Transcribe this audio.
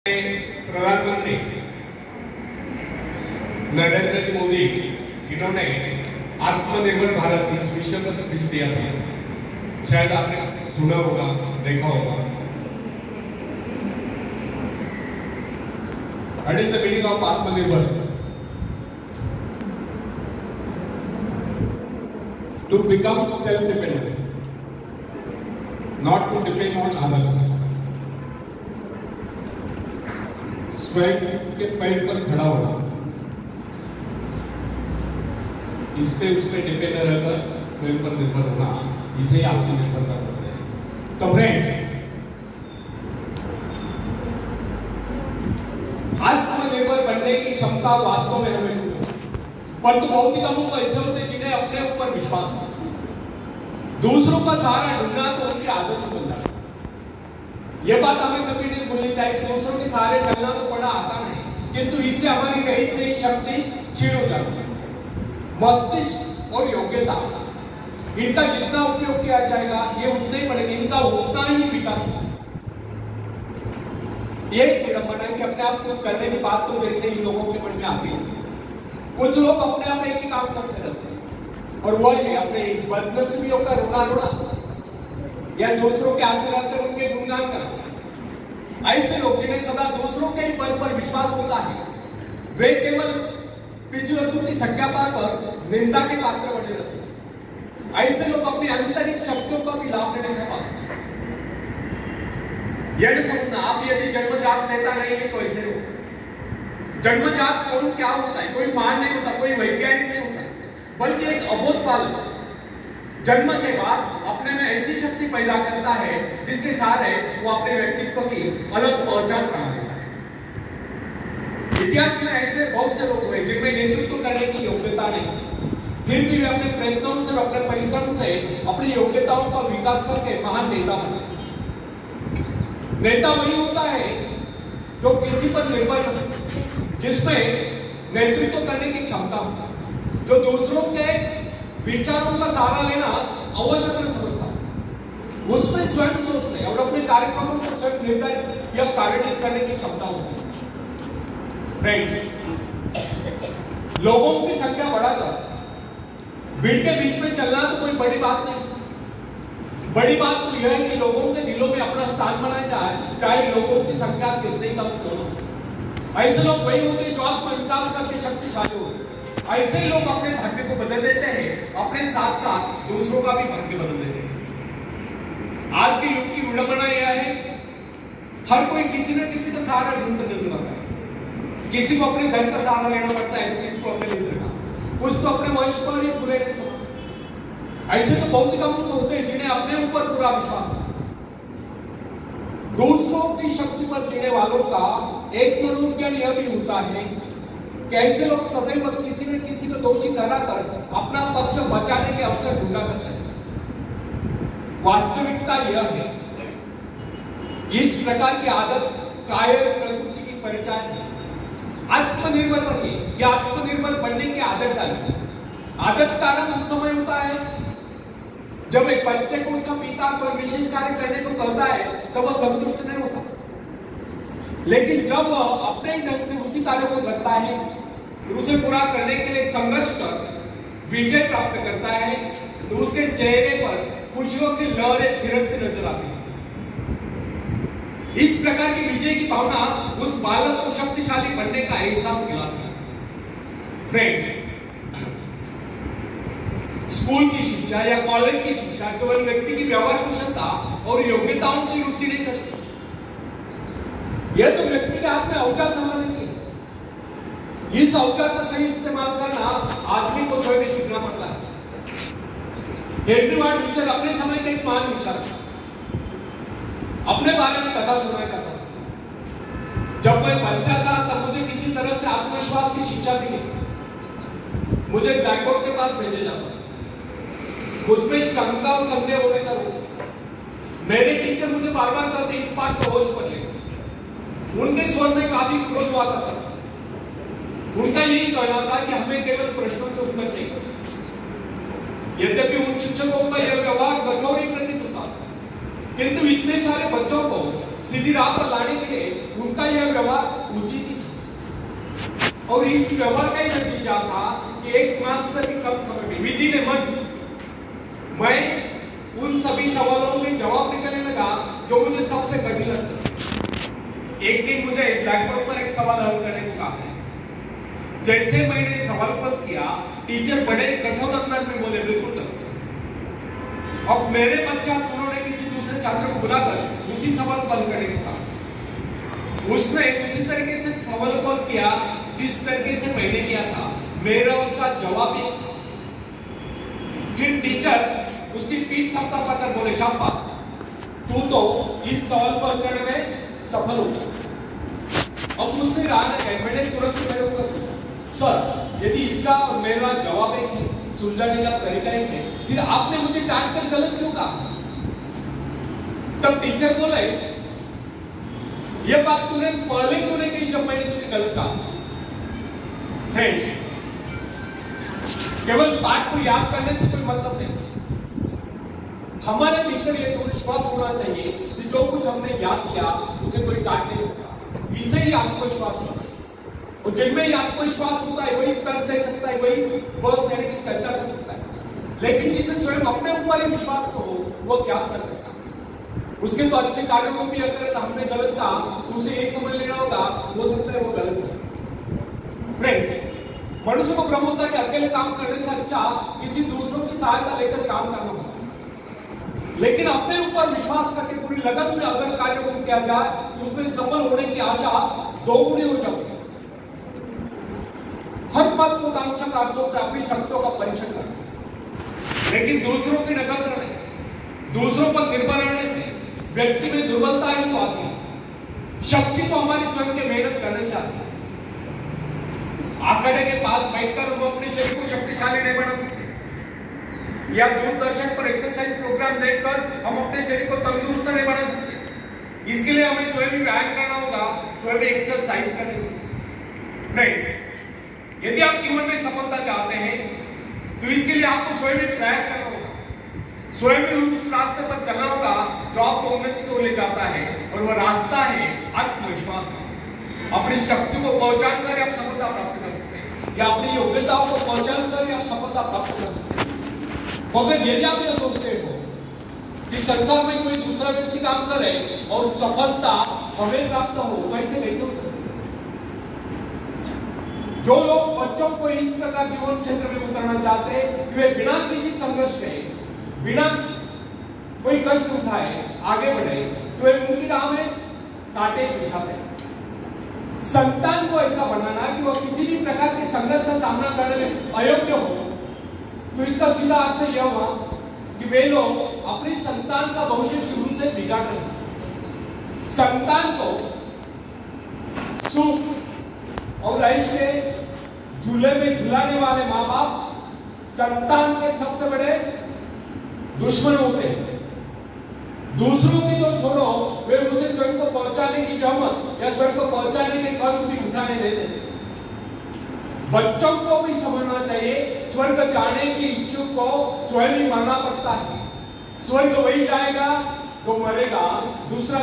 प्रधानमंत्री नरेंद्र मोदी इन्होंने आत्मनिर्भर भारत इस विषय पर स्पीच दिया था। शायद आपने सुना होगा, देखा होगा। What is the meaning of आत्मनिर्भर? To become self-dependent, not to depend on others. स्वयं के पैर पर खड़ा होना, इस पे उस पे डिपेंड रहकर स्वयं पर निर्भर होना, इसे आत्मनिर्भरता कहते हैं। तो फ्रेंड्स, आत्मनिर्भर बनने की क्षमता वास्तव में हमें नहीं है, परंतु बहुत ही कम लोग ऐसे होते जिन्हें अपने ऊपर विश्वास है। दूसरों का सहारा ढूंढना तो उनकी आदत से बन जाता है। यह बात हमें कभी नहीं भूलनी चाहिए कि दूसरों के सहारे चलना तो बड़ा आसान है, किंतु इससे हमारी रही से शक्ति क्षीण हो जाती है। मस्तिष्क और योग्यता, इनका जितना उपयोग किया जाएगा ये उतना ही बढ़ेगा, इनका उतना ही विकास होगा। ये विडंबना है कि अपने आप कुछ करने की बात तो जैसे इन लोगों के मन में आती है। कुछ लोग अपने आप एक ही काम करते रहते हैं और वह है अपने बदनसीबियों का रोना रोना या दूसरों के आशीर्वाद से उनके गुणगान करना। ऐसे लोग जिन्हें सदा दूसरों के बल पर विश्वास होता है, वे केवल पिछड़ों की संज्ञा पाकर निंदा के पात्र बने रहते हैं। ऐसे लोग अपनी आंतरिक शक्तियों का भी लाभ नहीं उठा पाते। यह नहीं समझना, आप यदि जन्मजात नेता नहीं है तो ऐसे लोग। जन्मजात कौन क्या होता है? कोई महान नहीं होता, कोई वैज्ञानिक नहीं होता, बल्कि एक अबोध बालक जन्म के बाद अपने में ऐसी शक्ति पैदा करता है जिसके सहारे वो अपने व्यक्तित्व की अलग पहचान बना देता है। इतिहास में ऐसे बहुत से लोग हुए जिनमें नेतृत्व करने की योग्यता नहीं थी, फिर भी वे अपने प्रयत्नों से और अपने परिश्रम से अपनी योग्यताओं का विकास करके महान नेता बने। नेता वही होता है जो किसी पर निर्भर नहीं, जिसमें नेतृत्व करने की क्षमता होता है, जो दूसरों के विचारों का सहारा लेना आवश्यक नहीं समझता, उसमें स्वयं सोचने और अपने कार्यक्रमों को स्वयं निर्धारित या कार्यान्वित करने की क्षमता होती है। फ्रेंड्स, लोगों की संख्या बढ़ाकर भीड़ के बीच में चलना तो कोई बड़ी बात नहीं। बड़ी बात तो यह है कि लोगों के दिलों में अपना स्थान बनाया जाए, चाहे लोगों की संख्या कितनी कम क्यों न हो। ऐसे लोग वही होते हैं जो आत्मविकास करके शक्तिशाली होते हैं। ऐसे लोग अपने भाग्य को बदल देते हैं, अपने साथ साथ दूसरों का भी भाग्य बदल देते हैं। आज के युग की विडंबना यह है, हर कोई किसी न किसी का सहारा ढूंढकर नजर आता है। किसी को अपने धन का सहारा लेना पड़ता है, तो किसी को अपने नहीं सकता, कुछ तो अपने वंश पर ही पूरे नहीं समझते। ऐसे तो बहुत ही कम लोग होते हैं जिन्हें अपने ऊपर पूरा विश्वास है। दूसरों की शक्ति पर जीने वालों का एक मनोविज्ञान यह भी होता है कि ऐसे लोग सदैव किसी न किसी को दोषी ठहराकर अपना पक्ष बचाने के अवसर ढूंढा करते हैं। वास्तविकता यह है, इस प्रकार की आदत कायर प्रकृति की परिचायक है। आत्मनिर्भर बनिए या आत्मनिर्भर बनने की आदत डालिए। आदत का आरंभ उस समय होता है जब एक बच्चे को उसका पिता कोई विशेष कार्य करने को कहता है तब वह संतुष्ट नहीं होता, लेकिन जब वह अपने ढंग से उसी कार्य को करता है, उसे पूरा करने के लिए संघर्ष कर विजय प्राप्त करता है, तो उसके चेहरे पर खुशियों की लहरें थिरकती नजर आती है। इस प्रकार की विजय की भावना उस बालक को शक्तिशाली बनने का एहसास दिलाती है। फ्रेंड्स, स्कूल की शिक्षा या कॉलेज की शिक्षा केवल व्यक्ति की व्यवहार कुशलता और योग्यताओं की वृद्धि नहीं करती, यह तो व्यक्ति के हाथ में औजार थमा देती है। इस औजार का सही इस्तेमाल करना आदमी को स्वयं सीखना पड़ता है। हेनरी वार्ड बीचर अपने समय का एक महान विचारक, अपने बारे में कथा सुनाया करता था। जब मैं बच्चा था तब मुझे किसी तरह से आत्मविश्वास की शिक्षा दी, मुझे ब्लैक बोर्ड के पास भेजे जाता, मुझमें शंका और संदेह होने का रोक। मेरे टीचर मुझे बार बार कहते इस बात को होश पर ले। उनके स्वर में काफी क्रोध हुआ करता था। उनका यही कहना था कि हमें केवल प्रश्नों के उत्तर चाहिए। यद्यपि उन शिक्षकों का यह व्यवहार कठोर ही प्रतीत होता, किंतु इतने सारे बच्चों को सीधी राह पर लाने के लिए उनका यह व्यवहार उचित ही, और इस व्यवहार का ही नतीजा था कि 1 मास से भी कम समय में विधि ने मैं उन सभी सवालों के जवाब निकलने लगा जो मुझे सबसे कठिन लगते। एक दिन मुझे ब्लैक बोर्ड पर एक सवाल हल करने को कहा गया। जैसे मैंने सवाल पर किया, टीचर बड़े कठोर अंदाज में बोले, बिल्कुल करो। अब मेरे पश्चात उन्होंने किसी दूसरे छात्र को बुलाकर उसी सवाल को हल करने को कहा। उसने उसी तरीके से सवाल को किया जिस तरीके से मैंने किया था। मेरा उसका जवाब एक था। फिर टीचर उसकी पीठ थपथपाकर बोले, शाबाश, तू तो इस सवाल को हल करने में सफल हो गया। अब मुझसे कहा नहीं, मैंने तुरंत मेरे ऊपर पूछा, सर यदि इसका और मेरा जवाब एक है, सुलझाने का तरीका एक है, फिर आपने मुझे डांट कर गलत क्यों कहा? तब टीचर बोले, यह बात तूने पहले क्यों नहीं कही जब मैंने तुझे गलत कहा? फ्रेंड्स, केवल बात को याद करने से कोई मतलब नहीं। हमारे भीतर ये विश्वास होना चाहिए कि जो कुछ हमने याद किया उसे कोई काट नहीं सकता। इसे ही आत्मविश्वास होता है, और जिनमें ही आत्मविश्वास होता है वही तर्क दे सकता है, वही बहुत सारी की चर्चा कर सकता है। लेकिन जिसे स्वयं अपने ऊपर ही विश्वास तो हो, वो क्या कर सकता है? उसके तो अच्छे कार्यों को भी अगर हमने गलत कहा तो उसे यही समझ लेना होगा, हो सकता है वो गलत है। फ्रेंड्स, मनुष्य को भ्रम होता है कि अकेले काम करने से अच्छा किसी दूसरों की सहायता लेकर काम करना होगा। लेकिन अपने ऊपर विश्वास करके पूरी लगन से अगर कार्य को किया जाए तो उसमें सफल होने की आशा 2 गुनी हो जाती है। हर महत्वाकांक्षा प्राप्त होकर अपनी शक्तियों का परीक्षण करना, लेकिन दूसरों की नकल करने, दूसरों पर निर्भर रहने से व्यक्ति में दुर्बलता ही तो आती है। शक्ति तो हमारी स्वयं की मेहनत करने से आती है। आंकड़े के पास बैठकर हम अपने शरीर को शक्तिशाली नहीं बना सकते, या दूरदर्शन पर एक्सरसाइज प्रोग्राम देखकर हम अपने शरीर को तंदुरुस्त नहीं बना सकते। इसके लिए हमें स्वयं व्यायाम करना होगा, स्वयं एक्सरसाइज करनी होगी। फ्रेंड्स, यदि आप जीवन में सफलता चाहते हैं तो इसके लिए आपको स्वयं एक प्रयास करना होगा, स्वयं उस रास्ते पर चलना होगा जो आपको उन्नति को ले जाता है, और वह रास्ता है आत्मविश्वास का। अपनी शक्ति को पहचान कर आप सफलता प्राप्त कर सकते हैं, या अपनी योग्यताओं को पहचान कर आप सफलता प्राप्त कर सकते हैं। मगर यदि आप यह सोचते हो कि संसार में कोई दूसरा व्यक्ति काम करे और सफलता हमें प्राप्त हो, कैसे कैसे हो सकता? जो लोग बच्चों को इस प्रकार जीवन क्षेत्र में उतरना चाहते हैं कि वे बिना किसी संघर्ष के, बिना कोई कष्ट उठाए आगे बढ़े, तो वे उनकी राह में कांटे बिछाते हैं। संतान को ऐसा बनाना कि वह किसी भी प्रकार के संघर्ष का सामना करने में अयोग्य हो, तो इसका सीधा अर्थ यह हुआ कि वे लोग अपनी संतान का भविष्य शुरू से बिगाड़ रहे हैं। संतान को सुख और ऐश के झूले में झुलाने वाले माँ बाप संतान के सबसे बड़े दुश्मन होते हैं। दूसरों की तो छोड़ो, वे उसे स्वयं को पहुंचाने की जहमत या स्वयं को पहुंचाने के कष्ट भी उठाने नहीं देते। बच्चों को भी समझना चाहिए, स्वर्ग जाने की इच्छुक को स्वयं ही मरना पड़ता है। स्वर्ग वही जाएगा तो मरेगा, दूसरा